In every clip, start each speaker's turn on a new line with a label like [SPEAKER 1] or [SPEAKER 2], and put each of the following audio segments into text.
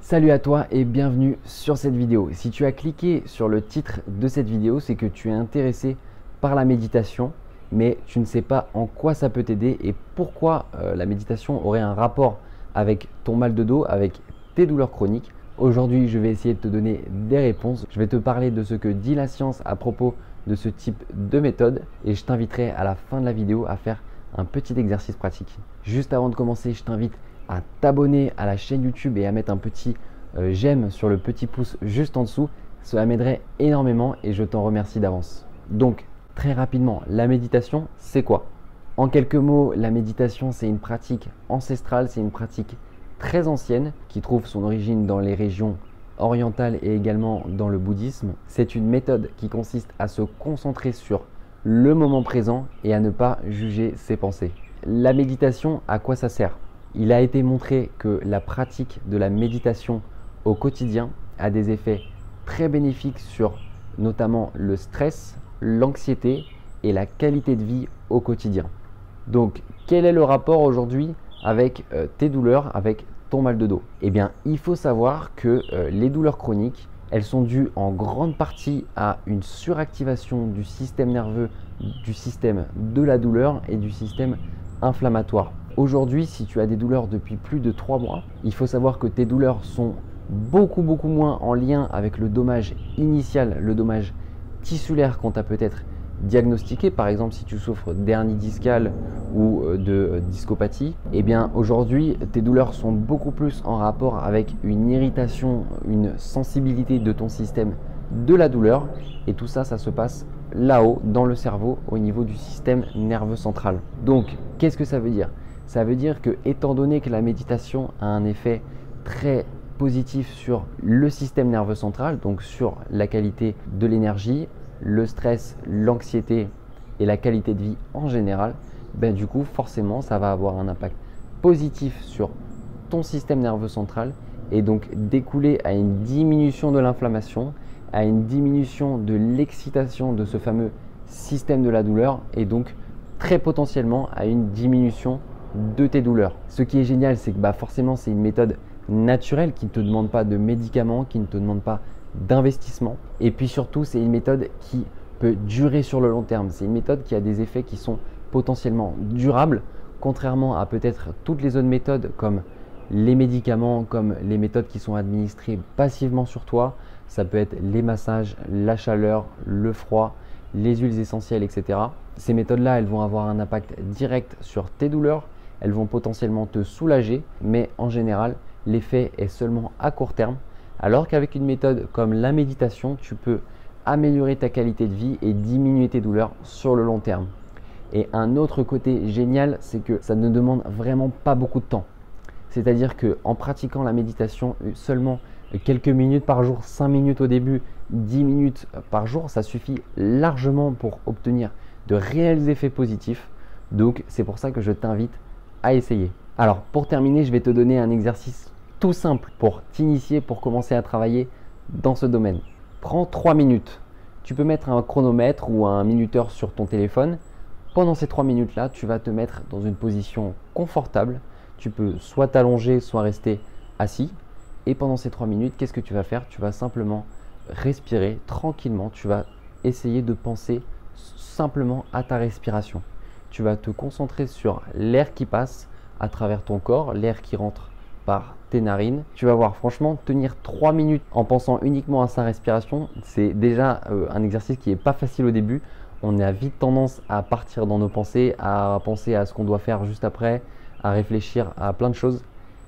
[SPEAKER 1] Salut à toi et bienvenue sur cette vidéo. Si tu as cliqué sur le titre de cette vidéo, c'est que tu es intéressé par la méditation, mais tu ne sais pas en quoi ça peut t'aider et pourquoi la méditation aurait un rapport avec ton mal de dos, avec tes douleurs chroniques. Aujourd'hui, je vais essayer de te donner des réponses. Je vais te parler de ce que dit la science à propos de ce type de méthode et je t'inviterai à la fin de la vidéo à faire un petit exercice pratique. Juste avant de commencer, je t'invite à t'abonner à la chaîne YouTube et à mettre un petit j'aime sur le petit pouce juste en dessous. Cela m'aiderait énormément et je t'en remercie d'avance. Donc, très rapidement, la méditation, c'est quoi? En quelques mots, la méditation, c'est une pratique ancestrale, c'est une pratique très ancienne qui trouve son origine dans les régions orientales et également dans le bouddhisme. C'est une méthode qui consiste à se concentrer sur le moment présent et à ne pas juger ses pensées. La méditation, à quoi ça sert? Il a été montré que la pratique de la méditation au quotidien a des effets très bénéfiques sur notamment le stress, l'anxiété et la qualité de vie au quotidien. Donc, quel est le rapport aujourd'hui avec tes douleurs, avec ton mal de dos? Eh bien, il faut savoir que les douleurs chroniques, elles sont dues en grande partie à une suractivation du système nerveux, du système de la douleur et du système inflammatoire. Aujourd'hui, si tu as des douleurs depuis plus de 3 mois, il faut savoir que tes douleurs sont beaucoup moins en lien avec le dommage initial, le dommage tissulaire qu'on t'a peut-être diagnostiqué. Par exemple, si tu souffres d'hernie discale ou de discopathie, eh bien aujourd'hui, tes douleurs sont beaucoup plus en rapport avec une irritation, une sensibilité de ton système de la douleur. Et tout ça, ça se passe là-haut, dans le cerveau, au niveau du système nerveux central. Donc, qu'est-ce que ça veut dire? Ça veut dire que, étant donné que la méditation a un effet très positif sur le système nerveux central, donc sur la qualité de l'énergie, le stress, l'anxiété et la qualité de vie en général, ben du coup, forcément, ça va avoir un impact positif sur ton système nerveux central et donc découler à une diminution de l'inflammation, à une diminution de l'excitation de ce fameux système de la douleur et donc très potentiellement à une diminution de tes douleurs. Ce qui est génial, c'est que forcément, c'est une méthode naturelle qui ne te demande pas de médicaments, qui ne te demande pas d'investissement. Et puis surtout, c'est une méthode qui peut durer sur le long terme. C'est une méthode qui a des effets qui sont potentiellement durables, contrairement à peut-être toutes les autres méthodes comme les médicaments, comme les méthodes qui sont administrées passivement sur toi. Ça peut être les massages, la chaleur, le froid, les huiles essentielles, etc. Ces méthodes-là, elles vont avoir un impact direct sur tes douleurs. Elles vont potentiellement te soulager, mais en général, l'effet est seulement à court terme. Alors qu'avec une méthode comme la méditation, tu peux améliorer ta qualité de vie et diminuer tes douleurs sur le long terme. Et un autre côté génial, c'est que ça ne demande vraiment pas beaucoup de temps. C'est-à-dire qu'en pratiquant la méditation seulement quelques minutes par jour, 5 minutes au début, 10 minutes par jour, ça suffit largement pour obtenir de réels effets positifs. Donc, c'est pour ça que je t'invite à essayer. Alors, pour terminer, je vais te donner un exercice tout simple pour t'initier, pour commencer à travailler dans ce domaine. Prends 3 minutes. Tu peux mettre un chronomètre ou un minuteur sur ton téléphone. Pendant ces 3 minutes-là, tu vas te mettre dans une position confortable. Tu peux soit t'allonger, soit rester assis. Et pendant ces 3 minutes, qu'est-ce que tu vas faire? Tu vas simplement respirer tranquillement. Tu vas essayer de penser simplement à ta respiration. Tu vas te concentrer sur l'air qui passe à travers ton corps, l'air qui rentre par tes narines. Tu vas voir, franchement, tenir 3 minutes en pensant uniquement à sa respiration, c'est déjà un exercice qui n'est pas facile au début. On a vite tendance à partir dans nos pensées, à penser à ce qu'on doit faire juste après, à réfléchir à plein de choses.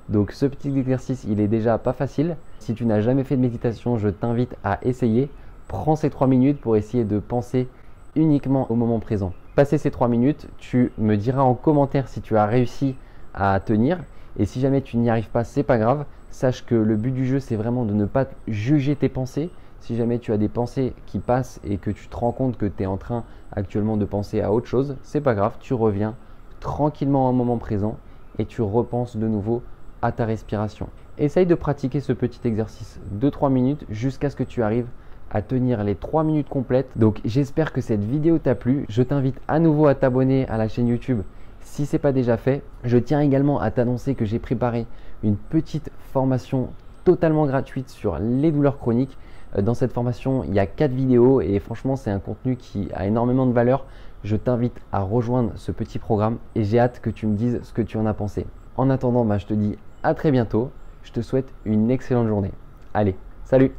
[SPEAKER 1] Donc ce petit exercice, il est déjà pas facile. Si tu n'as jamais fait de méditation, je t'invite à essayer. Prends ces 3 minutes pour essayer de penser uniquement au moment présent. Passé ces 3 minutes, tu me diras en commentaire si tu as réussi à tenir. Et si jamais tu n'y arrives pas, c'est pas grave. Sache que le but du jeu, c'est vraiment de ne pas juger tes pensées. Si jamais tu as des pensées qui passent et que tu te rends compte que tu es en train actuellement de penser à autre chose, c'est pas grave. Tu reviens tranquillement au moment présent et tu repenses de nouveau à ta respiration. Essaye de pratiquer ce petit exercice de 3 minutes jusqu'à ce que tu arrives à tenir les 3 minutes complètes. Donc j'espère que cette vidéo t'a plu. Je t'invite à nouveau à t'abonner à la chaîne YouTube si ce n'est pas déjà fait. Je tiens également à t'annoncer que j'ai préparé une petite formation totalement gratuite sur les douleurs chroniques. Dans cette formation, il y a 4 vidéos et franchement, c'est un contenu qui a énormément de valeur. Je t'invite à rejoindre ce petit programme et j'ai hâte que tu me dises ce que tu en as pensé. En attendant, je te dis à très bientôt. Je te souhaite une excellente journée. Allez, salut!